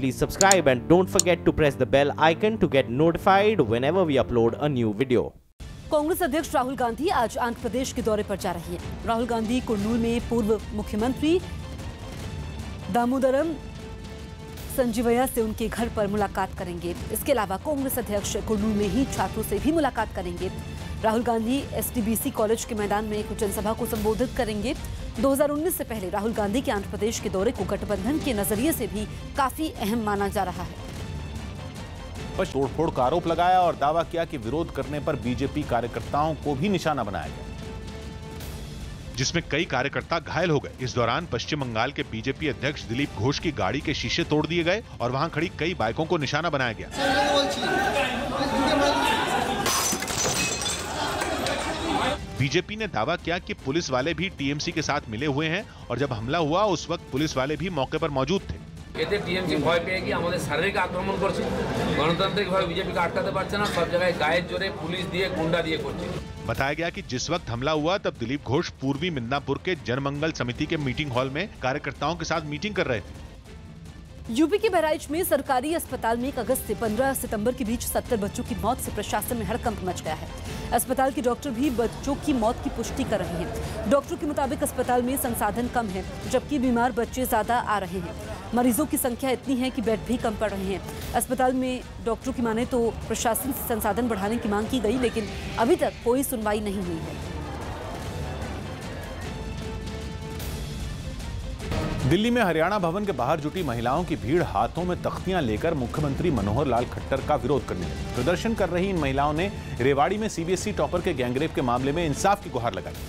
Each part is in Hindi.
please subscribe and don't forget to press the bell icon to get notified whenever we upload a new video. Congress अध्यक्ष राहुल गांधी आज आंध्र प्रदेश के दौरे पर जा रहे हैं। राहुल गांधी कुर्नूल में पूर्व मुख्यमंत्री दामोदरम संजीवय्या से उनके घर पर मुलाकात करेंगे। इसके अलावा कांग्रेस अध्यक्ष कुर्नूल में ही छात्रों से भी मुलाकात करेंगे। राहुल गांधी एसटीबीसी कॉलेज के मैदान में एक जनसभा को संबोधित करेंगे। 2019 से पहले राहुल गांधी के आंध्र प्रदेश के दौरे को गठबंधन के नजरिए से भी काफी अहम माना जा रहा है। तोड़फोड़ का आरोप लगाया और दावा किया कि विरोध करने पर बीजेपी कार्यकर्ताओं को भी निशाना बनाया गया, जिसमें कई कार्यकर्ता घायल हो गए। इस दौरान पश्चिम बंगाल के बीजेपी अध्यक्ष दिलीप घोष की गाड़ी के शीशे तोड़ दिए गए और वहां खड़ी कई बाइकों को निशाना बनाया गया। बीजेपी ने दावा किया कि पुलिस वाले भी टीएमसी के साथ मिले हुए हैं और जब हमला हुआ उस वक्त पुलिस वाले भी मौके पर मौजूद थे। এতে টিএমসি ভয় পেয়ে গিয়ে আমাদের শারীরিক আক্রমণ করছে, গণতান্ত্রিকভাবে বিজেপিকে আটকাতে পারছে না, সব জায়গায় গায়ের জোরে পুলিশ দিয়ে গুंडा দিয়ে করছে। बताया गया कि जिस वक्त हमला हुआ तब दिलीप घोष पूर्वी मिदनापुर के जनमंगल समिति के मीटिंग हॉल में कार्यकर्ताओं के साथ मीटिंग कर रहे थे। यूपी के बहराइच में सरकारी अस्पताल में 1 अगस्त से 15 सितंबर के बीच 70 बच्चों की मौत से प्रशासन में हड़कंप मच गया है। अस्पताल के डॉक्टर भी बच्चों की मौत की पुष्टि कर रहे हैं। डॉक्टरों के मुताबिक अस्पताल में संसाधन कम है, जबकि बीमार बच्चे ज्यादा आ रहे हैं। मरीजों की संख्या इतनी है कि बेड भी कम पड़ रहे हैं। अस्पताल में डॉक्टरों की माने तो प्रशासन से संसाधन बढ़ाने की मांग की गई, लेकिन अभी तक कोई सुनवाई नहीं हुई है। दिल्ली में हरियाणा भवन के बाहर जुटी महिलाओं की भीड़ हाथों में तख्तियां लेकर मुख्यमंत्री मनोहर लाल खट्टर का विरोध करने लगी। प्रदर्शन कर रही इन महिलाओं ने रेवाड़ी में सीबीएसई टॉपर के गैंगरेप के मामले में इंसाफ की गुहार लगाई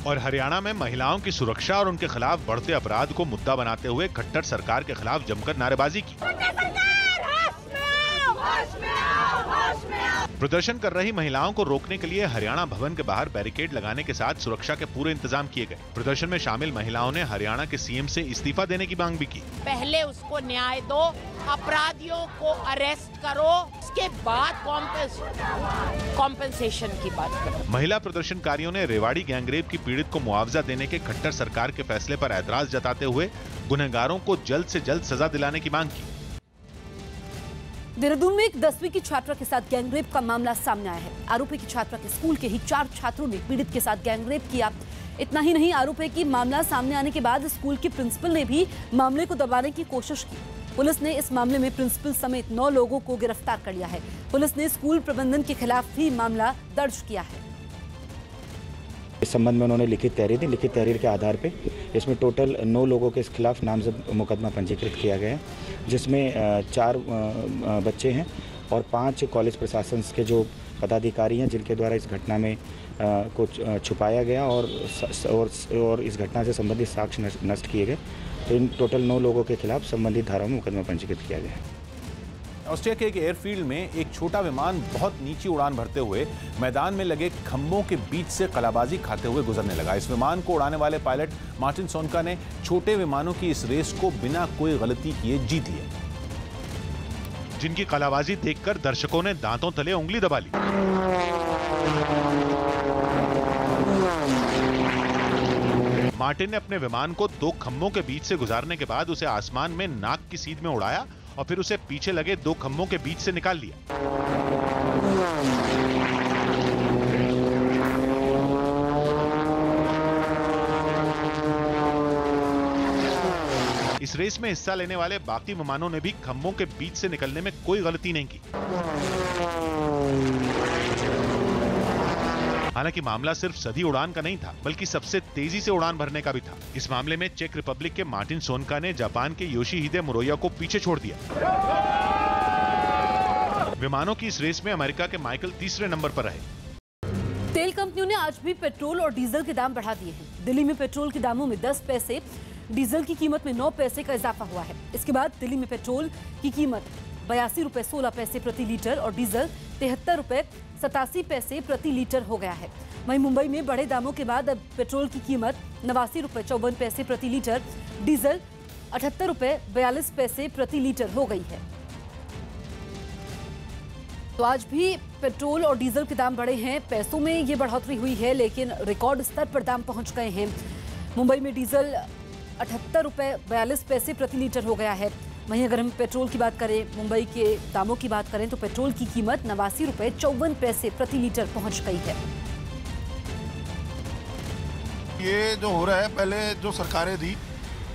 और हरियाणा में महिलाओं की सुरक्षा और उनके खिलाफ बढ़ते अपराध को मुद्दा बनाते हुए खट्टर सरकार के खिलाफ जमकर नारेबाजी की। प्रदर्शन कर रही महिलाओं को रोकने के लिए हरियाणा भवन के बाहर बैरिकेड लगाने के साथ सुरक्षा के पूरे इंतजाम किए गए। प्रदर्शन में शामिल महिलाओं ने हरियाणा के सीएम से इस्तीफा देने की मांग भी की। पहले उसको न्याय दो, अपराधियों को अरेस्ट करो, उसके बाद कॉम्पेंसेशन की बात करो। महिला प्रदर्शनकारियों ने रेवाड़ी गैंगरेप की पीड़ित को मुआवजा देने के खट्टर सरकार के फैसले पर ऐतराज जताते हुए गुनहगारों को जल्द से जल्द सजा दिलाने की मांग की। देहरादून में एक 10वीं की छात्रा के साथ गैंगरेप का मामला सामने आया है। आरोपी की छात्रा के स्कूल के ही 4 छात्रों ने पीड़ित के साथ गैंगरेप किया। इतना ही नहीं, आरोप है कि मामला सामने आने के बाद स्कूल के प्रिंसिपल ने भी मामले को दबाने की कोशिश की। पुलिस ने इस मामले में प्रिंसिपल समेत 9 लोगों को गिरफ्तार कर लिया है। पुलिस ने स्कूल प्रबंधन के खिलाफ भी मामला दर्ज किया है। इस संबंध में उन्होंने लिखित तहरीर दी। लिखित तहरीर के आधार पे इसमें टोटल 9 लोगों के खिलाफ नामजद मुकदमा पंजीकृत किया गया है, जिसमें 4 बच्चे हैं और 5 कॉलेज प्रशासन के जो पदाधिकारी हैं जिनके द्वारा इस घटना में को छुपाया गया और इस घटना से संबंधित साक्ष्य नष्ट किए गए। तो इन टोटल 9 लोगों के खिलाफ संबंधित धाराओं में मुकदमा पंजीकृत किया गया है। ऑस्ट्रिया के एक एयरफील्ड में एक छोटा विमान बहुत नीची उड़ान भरते हुए मैदान में लगे खंभों के बीच से कलाबाजी खाते हुए गुजरने लगा। इस विमान को उड़ाने वाले पायलट मार्टिन सोनका ने छोटे विमानों की इस रेस को बिना कोई गलती किए जीत लिया, जिनकी कलाबाजी देखकर दर्शकों ने दांतों तले उंगली दबा ली। मार्टिन ने अपने विमान को 2 खंभों के बीच से गुजारने के बाद उसे आसमान में नाक की सीध में उड़ाया और फिर उसे पीछे लगे 2 खंभों के बीच से निकाल लिया। इस रेस में हिस्सा लेने वाले बाकी विमानों ने भी खंभों के बीच से निकलने में कोई गलती नहीं की। हालांकि मामला सिर्फ सधी उड़ान का नहीं था, बल्कि सबसे तेजी से उड़ान भरने का भी था। इस मामले में चेक रिपब्लिक के मार्टिन सोनका ने जापान के योशीहिदे मुरोया को पीछे छोड़ दिया। विमानों की इस रेस में अमेरिका के माइकल तीसरे नंबर पर रहे। तेल कंपनियों ने आज भी पेट्रोल और डीजल के दाम बढ़ा दिए हैं। दिल्ली में पेट्रोल के दामों में 10 पैसे, डीजल की कीमत में 9 पैसे का इजाफा हुआ है। इसके बाद दिल्ली में पेट्रोल की कीमत 82 रुपए 16 पैसे प्रति लीटर और डीजल 73 रुपए 87 पैसे प्रति लीटर हो गया है। वहीं मुंबई में बढ़े दामों के बाद अब पेट्रोल की कीमत 89 रुपए 54 पैसे प्रति लीटर, डीजल 78 रुपए 42 पैसे प्रति लीटर हो गई है। तो आज भी पेट्रोल और डीजल के दाम बढ़े हैं। पैसों में ये बढ़ोतरी हुई है, लेकिन रिकॉर्ड स्तर पर दाम पहुंच गए हैं। मुंबई में डीजल 78 रुपए 42 पैसे प्रति लीटर हो गया है। वहीं अगर हम पेट्रोल की बात करें, मुंबई के दामों की बात करें तो पेट्रोल की कीमत 89 रुपए 54 पैसे प्रति लीटर पहुंच गई है। ये जो हो रहा है, पहले जो सरकारें थी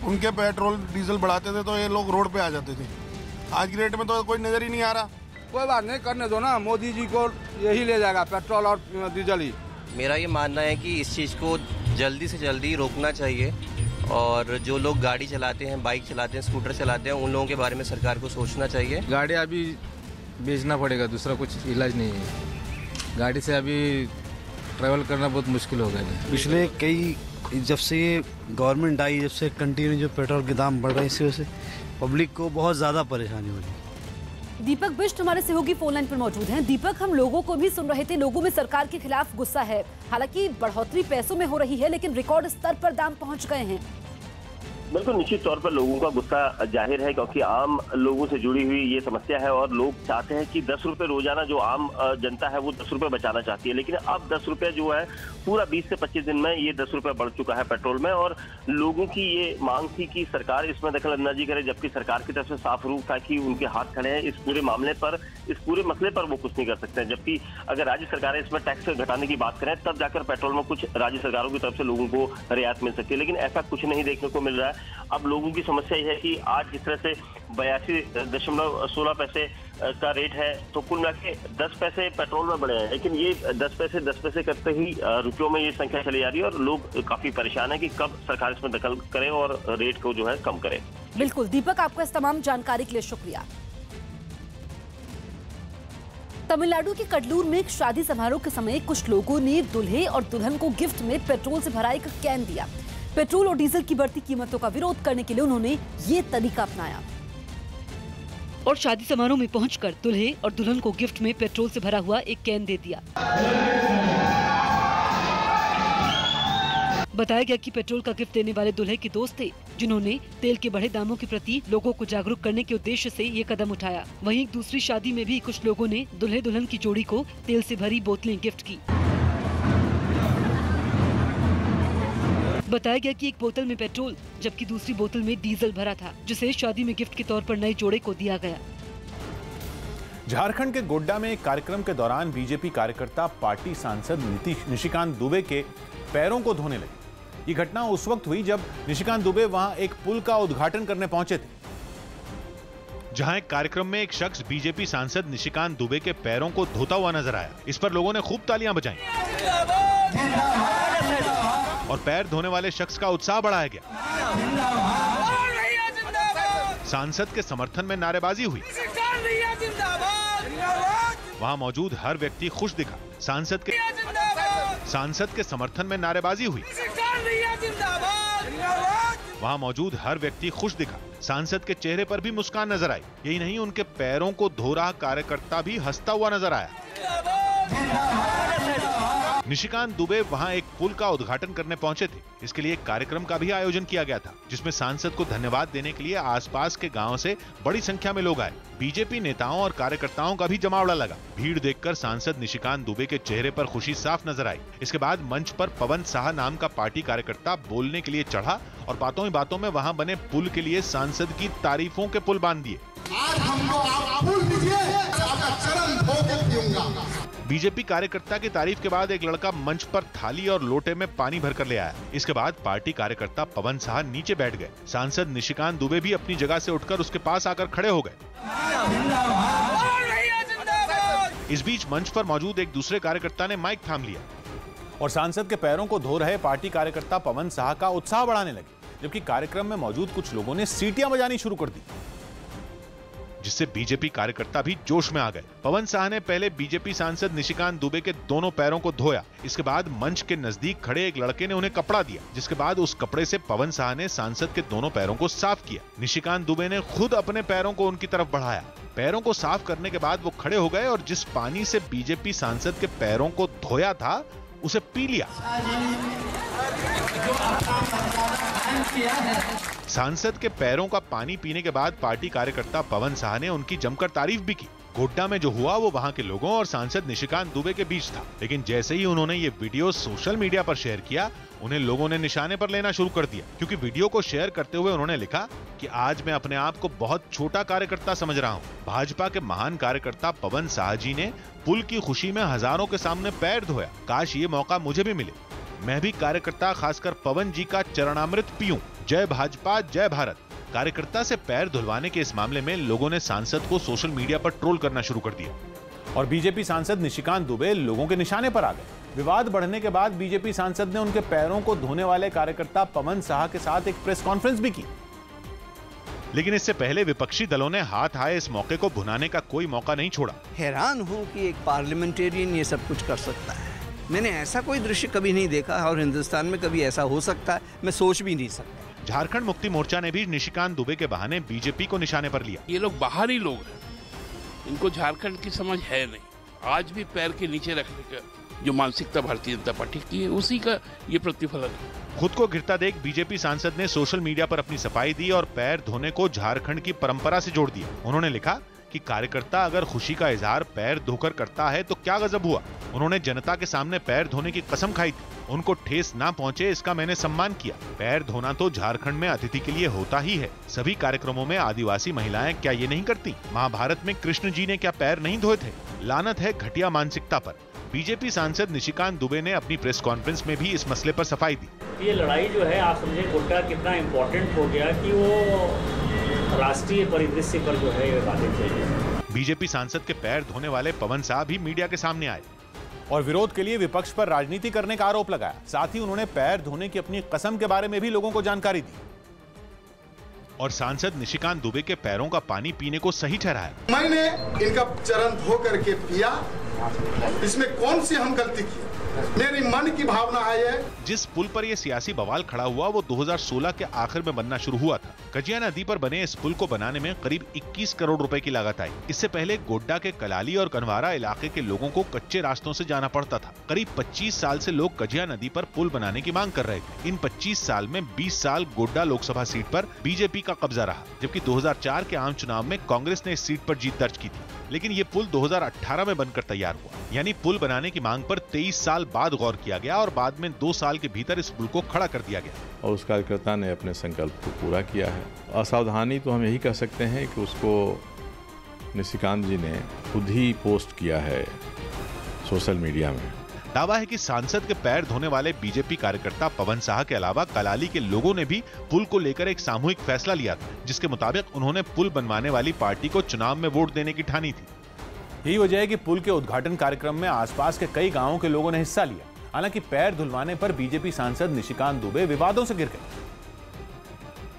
उनके पेट्रोल डीजल बढ़ाते थे तो ये लोग रोड पे आ जाते थे। आज की डेट में तो कोई नजर ही नहीं आ रहा। कोई बात नहीं, करने दो ना, मोदी जी को यही ले जाएगा, पेट्रोल और डीजल ही। मेरा ये मानना है कि इस चीज़ को जल्दी से जल्दी रोकना चाहिए और जो लोग गाड़ी चलाते हैं, बाइक चलाते हैं, स्कूटर चलाते हैं, उन लोगों के बारे में सरकार को सोचना चाहिए। गाड़ी अभी बेचना पड़ेगा, दूसरा कुछ इलाज नहीं है। गाड़ी से अभी ट्रैवल करना बहुत मुश्किल हो गया है। पिछले जब से ये गवर्नमेंट आई, जब से कंटिन्यू जो पेट्रोल के दाम बढ़ रहे हैं, इसी वजह से पब्लिक को बहुत ज़्यादा परेशानी हो रही है। दीपक बिष्ट हमारे सहयोगी फोन लाइन पर मौजूद हैं। दीपक, हम लोगों को भी सुन रहे थे, लोगों में सरकार के खिलाफ गुस्सा है। हालांकि बढ़ोतरी पैसों में हो रही है, लेकिन रिकॉर्ड स्तर पर दाम पहुंच गए हैं। बिल्कुल, निश्चित तौर पर लोगों का गुस्सा जाहिर है, क्योंकि आम लोगों से जुड़ी हुई ये समस्या है और लोग चाहते हैं कि 10 रुपए रोजाना जो आम जनता है वो 10 रुपए बचाना चाहती है। लेकिन अब 10 रुपए जो है पूरा 20 से 25 दिन में ये 10 रुपए बढ़ चुका है पेट्रोल में। और लोगों की ये मांग थी कि सरकार इसमें दखल अंदाजी करे, जबकि सरकार की तरफ से साफ रूप था कि उनके हाथ खड़े हैं इस पूरे मामले पर, इस पूरे मसले पर वो कुछ नहीं कर सकते हैं। जबकि अगर राज्य सरकारें इसमें टैक्स घटाने की बात करें तब जाकर पेट्रोल में कुछ राज्य सरकारों की तरफ से लोगों को रियायत मिल सकती है, लेकिन ऐसा कुछ नहीं देखने को मिल रहा है। अब लोगों की समस्या यह है कि आज जिस तरह से 82.16 पैसे का रेट है, तो कुल मिला के 10 पैसे पेट्रोल में बढ़े हैं, लेकिन ये 10 पैसे करते ही रुपयों में ये संख्या चली जा रही है और लोग काफी परेशान है कि कब सरकार इसमें दखल करे और रेट को जो है कम करे। बिल्कुल दीपक, आपका इस तमाम जानकारी के लिए शुक्रिया। तमिलनाडु के कडलूर में एक शादी समारोह के समय कुछ लोगों ने दूल्हे और दुल्हन को गिफ्ट में पेट्रोल से भरा एक कैन दिया। पेट्रोल और डीजल की बढ़ती कीमतों का विरोध करने के लिए उन्होंने ये तरीका अपनाया और शादी समारोह में पहुंचकर दूल्हे और दुल्हन को गिफ्ट में पेट्रोल से भरा हुआ एक कैन दे दिया। बताया गया कि पेट्रोल का गिफ्ट देने वाले दूल्हे के दोस्त थे, जिन्होंने तेल के बढ़े दामों के प्रति लोगों को जागरूक करने के उद्देश्य से ये कदम उठाया। वहीं एक दूसरी शादी में भी कुछ लोगों ने दूल्हे दुल्हन की जोड़ी को तेल से भरी बोतलें गिफ्ट की। बताया गया कि एक बोतल में पेट्रोल जबकि दूसरी बोतल में डीजल भरा था, जिसे शादी में गिफ्ट के तौर पर नए जोड़े को दिया गया। झारखंड के गोड्डा में एक कार्यक्रम के दौरान बीजेपी कार्यकर्ता पार्टी सांसद निशिकांत दुबे के पैरों को धोने लगे। ये घटना उस वक्त हुई जब निशिकांत दुबे वहां एक पुल का उद्घाटन करने पहुंचे थे, जहां एक कार्यक्रम में एक शख्स बीजेपी सांसद निशिकांत दुबे के पैरों को धोता हुआ नजर आया। इस पर लोगों ने खूब तालियां बजाई और पैर धोने वाले शख्स का उत्साह बढ़ाया गया। सांसद के समर्थन में नारेबाजी हुई। वहां मौजूद हर व्यक्ति खुश दिखा। सांसद के समर्थन में नारेबाजी हुई। वहां मौजूद हर व्यक्ति खुश दिखा। सांसद के चेहरे पर भी मुस्कान नजर आई। यही नहीं, उनके पैरों को धो रहा कार्यकर्ता भी हंसता हुआ नजर आया। निशिकांत दुबे वहां एक पुल का उद्घाटन करने पहुंचे थे। इसके लिए एक कार्यक्रम का भी आयोजन किया गया था, जिसमें सांसद को धन्यवाद देने के लिए आसपास के गांव से बड़ी संख्या में लोग आए। बीजेपी नेताओं और कार्यकर्ताओं का भी जमावड़ा लगा। भीड़ देखकर सांसद निशिकांत दुबे के चेहरे पर खुशी साफ नजर आई। इसके बाद मंच पर पवन साहा नाम का पार्टी कार्यकर्ता बोलने के लिए चढ़ा और बातों ही बातों में वहां बने पुल के लिए सांसद की तारीफों के पुल बांध दिए। बीजेपी कार्यकर्ता की तारीफ के बाद एक लड़का मंच पर थाली और लोटे में पानी भरकर ले आया। इसके बाद पार्टी कार्यकर्ता पवन साहा नीचे बैठ गए। सांसद निशिकांत दुबे भी अपनी जगह से उठकर उसके पास आकर खड़े हो गए। इस बीच मंच पर मौजूद एक दूसरे कार्यकर्ता ने माइक थाम लिया और सांसद के पैरों को धो रहे पार्टी कार्यकर्ता पवन साहा का उत्साह बढ़ाने लगे, जबकि कार्यक्रम में मौजूद कुछ लोगों ने सीटियां बजानी शुरू कर दी, जिससे बीजेपी कार्यकर्ता भी जोश में आ गए। पवन साहा ने पहले बीजेपी सांसद निशिकांत दुबे के दोनों पैरों को धोया। इसके बाद मंच के नजदीक खड़े एक लड़के ने उन्हें कपड़ा दिया, जिसके बाद उस कपड़े से पवन साहा ने सांसद के दोनों पैरों को साफ किया। निशिकांत दुबे ने खुद अपने पैरों को उनकी तरफ बढ़ाया। पैरों को साफ करने के बाद वो खड़े हो गए और जिस पानी से बीजेपी सांसद के पैरों को धोया था उसे पी लिया। सांसद के पैरों का पानी पीने के बाद पार्टी कार्यकर्ता पवन साहा ने उनकी जमकर तारीफ भी की। गोड्डा में जो हुआ वो वहां के लोगों और सांसद निशिकांत दुबे के बीच था, लेकिन जैसे ही उन्होंने ये वीडियो सोशल मीडिया पर शेयर किया, उन्हें लोगों ने निशाने पर लेना शुरू कर दिया। क्योंकि वीडियो को शेयर करते हुए उन्होंने लिखा कि आज मैं अपने आप को बहुत छोटा कार्यकर्ता समझ रहा हूँ। भाजपा के महान कार्यकर्ता पवन साह जी ने पुल की खुशी में हजारों के सामने पैर धोया। काश ये मौका मुझे भी मिले, मैं भी कार्यकर्ता खासकर पवन जी का चरणामृत पीऊं। जय भाजपा, जय भारत। कार्यकर्ता से पैर धुलवाने के इस मामले में लोगों ने सांसद को सोशल मीडिया पर ट्रोल करना शुरू कर दिया और बीजेपी सांसद निशिकांत दुबे लोगों के निशाने पर आ गए। विवाद बढ़ने के बाद बीजेपी सांसद ने उनके पैरों को धोने वाले कार्यकर्ता पवन साह के साथ एक प्रेस कॉन्फ्रेंस भी की। लेकिन इससे पहले विपक्षी दलों ने हाथ आए इस मौके को भुनाने का कोई मौका नहीं छोड़ा। हैरान हूं कि एक पार्लियामेंटेरियन ये सब कुछ कर सकता है। मैंने ऐसा कोई दृश्य कभी नहीं देखा और हिंदुस्तान में कभी ऐसा हो सकता है मैं सोच भी नहीं सकता। झारखंड मुक्ति मोर्चा ने भी निशिकांत दुबे के बहाने बीजेपी को निशाने पर लिया। ये लोग बाहरी लोग हैं, इनको झारखंड की समझ है नहीं। आज भी पैर के नीचे रखने का जो मानसिकता भारतीय जनता पार्टी की है, उसी का ये प्रतिफलन है। खुद को गिरता देख बीजेपी सांसद ने सोशल मीडिया पर अपनी सफाई दी और पैर धोने को झारखंड की परंपरा से जोड़ दिया। उन्होंने लिखा कि कार्यकर्ता अगर खुशी का इजहार पैर धोकर करता है तो क्या गजब हुआ। उन्होंने जनता के सामने पैर धोने की कसम खाई थी। उनको ठेस ना पहुंचे इसका मैंने सम्मान किया। पैर धोना तो झारखंड में अतिथि के लिए होता ही है। सभी कार्यक्रमों में आदिवासी महिलाएं क्या ये नहीं करती? महाभारत में कृष्ण जी ने क्या पैर नहीं धोए थे? लानत है घटिया मानसिकता पर। बीजेपी सांसद निशिकांत दुबे ने अपनी प्रेस कॉन्फ्रेंस में भी इस मसले पर सफाई दी। ये लड़ाई जो है आप समझे गोड्डा कितना इम्पोर्टेंट हो गया कि वो राष्ट्रीय परिदृश्य पर जो है ये बातें चाहिए। बीजेपी सांसद के पैर धोने वाले पवन साह भी मीडिया के सामने आए और विरोध के लिए विपक्ष पर राजनीति करने का आरोप लगाया। साथ ही उन्होंने पैर धोने की अपनी कसम के बारे में भी लोगों को जानकारी दी और सांसद निशिकांत दुबे के पैरों का पानी पीने को सही ठहराया। मैंने इनका चरण धो करके पिया, इसमें कौन सी हम गलती की? मेरी मन की भावना है। जिस पुल पर यह सियासी बवाल खड़ा हुआ वो 2016 के आखिर में बनना शुरू हुआ था। कजिया नदी पर बने इस पुल को बनाने में करीब 21 करोड़ रुपए की लागत आई। इससे पहले गोड्डा के कलाली और कनवारा इलाके के लोगों को कच्चे रास्तों से जाना पड़ता था। करीब 25 साल से लोग कजिया नदी पर पुल बनाने की मांग कर रहे थे। इन 25 साल में 20 साल गोड्डा लोकसभा सीट पर बीजेपी का कब्जा रहा, जबकि 2004 के आम चुनाव में कांग्रेस ने इस सीट पर जीत दर्ज की थी। लेकिन ये पुल 2018 में बनकर तैयार हुआ, यानी पुल बनाने की मांग पर 23 साल बाद गौर किया गया और बाद में 2 साल के भीतर इस पुल को खड़ा कर दिया गया। और उस कार्यकर्ता ने अपने संकल्प को पूरा किया है। असावधानी तो हम यही कह सकते हैं कि उसको निशिकांत जी ने खुद ही पोस्ट किया है सोशल मीडिया में। दावा है कि सांसद के पैर धोने वाले बीजेपी कार्यकर्ता पवन साह के अलावा कलाली के लोगों ने भी पुल को लेकर एक सामूहिक फैसला लिया था, जिसके मुताबिक उन्होंने पुल बनवाने वाली पार्टी को चुनाव में वोट देने की ठानी थी। यही वजह है कि पुल के उद्घाटन कार्यक्रम में आसपास के कई गांवों के लोगों ने हिस्सा लिया। हालांकि पैर धुलवाने पर बीजेपी सांसद निशिकांत दुबे विवादों से घिर गए,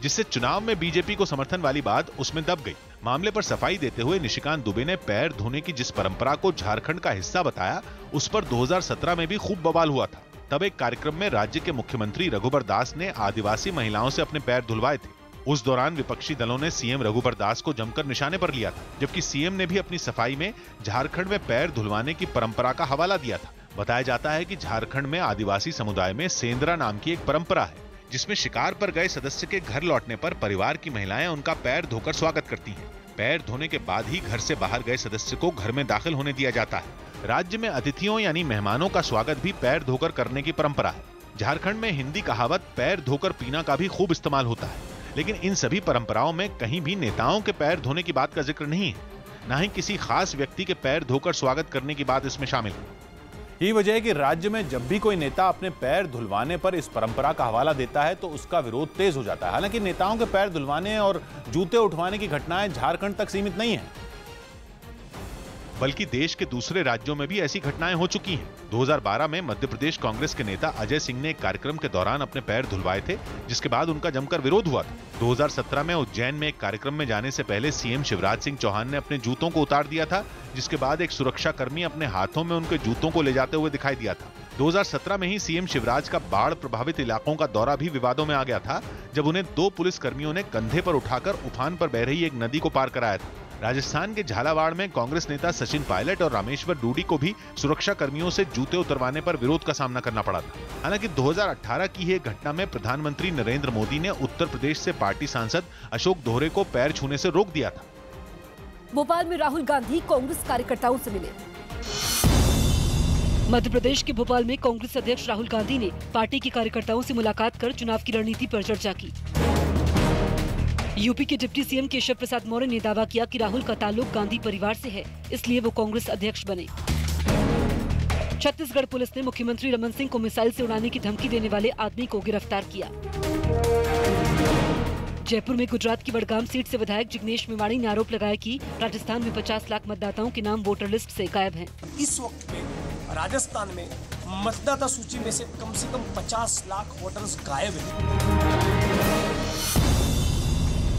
जिससे चुनाव में बीजेपी को समर्थन वाली बात उसमें दब गई। मामले पर सफाई देते हुए निशिकांत दुबे ने पैर धोने की जिस परंपरा को झारखंड का हिस्सा बताया, उस पर 2017 में भी खूब बवाल हुआ था। तब एक कार्यक्रम में राज्य के मुख्यमंत्री रघुबर दास ने आदिवासी महिलाओं से अपने पैर धुलवाए थे। उस दौरान विपक्षी दलों ने सीएम रघुबर दास को जमकर निशाने पर लिया था, जबकि सीएम ने भी अपनी सफाई में झारखंड में पैर धुलवाने की परंपरा का हवाला दिया था। बताया जाता है कि झारखंड में आदिवासी समुदाय में सेंद्रा नाम की एक परंपरा है, जिसमें शिकार पर गए सदस्य के घर लौटने पर परिवार की महिलाएं उनका पैर धोकर स्वागत करती हैं। पैर धोने के बाद ही घर से बाहर गए सदस्य को घर में दाखिल होने दिया जाता है। राज्य में अतिथियों यानी मेहमानों का स्वागत भी पैर धोकर करने की परंपरा है। झारखंड में हिंदी कहावत पैर धोकर पीना का भी खूब इस्तेमाल होता है, लेकिन इन सभी परंपराओं में कहीं भी नेताओं के पैर धोने की बात का जिक्र नहीं है, न ही किसी खास व्यक्ति के पैर धोकर स्वागत करने की बात इसमें शामिल है। यही वजह है कि राज्य में जब भी कोई नेता अपने पैर धुलवाने पर इस परंपरा का हवाला देता है तो उसका विरोध तेज हो जाता है। हालांकि नेताओं के पैर धुलवाने और जूते उठवाने की घटनाएं झारखंड तक सीमित नहीं है, बल्कि देश के दूसरे राज्यों में भी ऐसी घटनाएं हो चुकी हैं। 2012 में मध्य प्रदेश कांग्रेस के नेता अजय सिंह ने एक कार्यक्रम के दौरान अपने पैर धुलवाए थे, जिसके बाद उनका जमकर विरोध हुआ था। 2017 में उज्जैन में एक कार्यक्रम में जाने से पहले सीएम शिवराज सिंह चौहान ने अपने जूतों को उतार दिया था, जिसके बाद एक सुरक्षा कर्मी अपने हाथों में उनके जूतों को ले जाते हुए दिखाई दिया था। 2017 में ही सीएम शिवराज का बाढ़ प्रभावित इलाकों का दौरा भी विवादों में आ गया था, जब उन्हें 2 पुलिस कर्मियों ने कंधे पर उठाकर उफान पर बह रही एक नदी को पार कराया था। राजस्थान के झालावाड़ में कांग्रेस नेता सचिन पायलट और रामेश्वर डूडी को भी सुरक्षा कर्मियों से जूते उतरवाने पर विरोध का सामना करना पड़ा था। हालांकि 2018 की ही घटना में प्रधानमंत्री नरेंद्र मोदी ने उत्तर प्रदेश से पार्टी सांसद अशोक दोहरे को पैर छूने से रोक दिया था। भोपाल में राहुल गांधी कांग्रेस कार्यकर्ताओं से मिले। मध्य प्रदेश के भोपाल में कांग्रेस अध्यक्ष राहुल गांधी ने पार्टी के कार्यकर्ताओं से मुलाकात कर चुनाव की रणनीति पर चर्चा की। यूपी के डिप्टी सीएम केशव प्रसाद मौर्य ने दावा किया कि राहुल का ताल्लुक गांधी परिवार से है, इसलिए वो कांग्रेस अध्यक्ष बने। छत्तीसगढ़ पुलिस ने मुख्यमंत्री रमन सिंह को मिसाइल से उड़ाने की धमकी देने वाले आदमी को गिरफ्तार किया। जयपुर में गुजरात की बड़गाम सीट से विधायक जिग्नेश मेवाणी ने आरोप लगाया कि राजस्थान में 50 लाख मतदाताओं के नाम वोटर लिस्ट से गायब हैं। इस वक्त में राजस्थान में मतदाता सूची में से कम 50 लाख वोटर्स गायब हैं।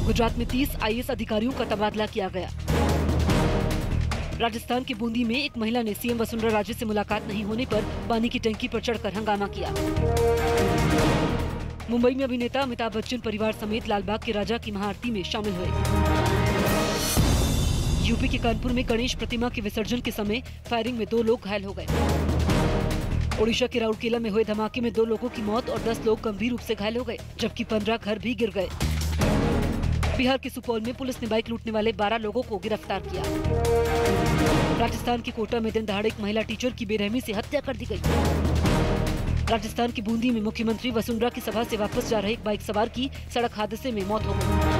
गुजरात में 30 आईएएस अधिकारियों का तबादला किया गया। राजस्थान के बूंदी में एक महिला ने सीएम वसुंधरा राजे से मुलाकात नहीं होने पर पानी की टंकी पर चढ़कर हंगामा किया। मुंबई में अभिनेता अमिताभ बच्चन परिवार समेत लालबाग के राजा की महाआरती में शामिल हुए। यूपी के कानपुर में गणेश प्रतिमा के विसर्जन के समय फायरिंग में 2 लोग घायल हो गए। ओडिशा के राउरकेला में हुए धमाके में 2 लोगों की मौत और 10 लोग गंभीर रूप से घायल हो गए, जबकि 15 घर भी गिर गए। बिहार के सुपौल में पुलिस ने बाइक लूटने वाले 12 लोगों को गिरफ्तार किया। राजस्थान के कोटा में दिन दहाड़े एक महिला टीचर की बेरहमी से हत्या कर दी गई। राजस्थान की बूंदी में मुख्यमंत्री वसुंधरा की सभा से वापस जा रहे एक बाइक सवार की सड़क हादसे में मौत हो गई।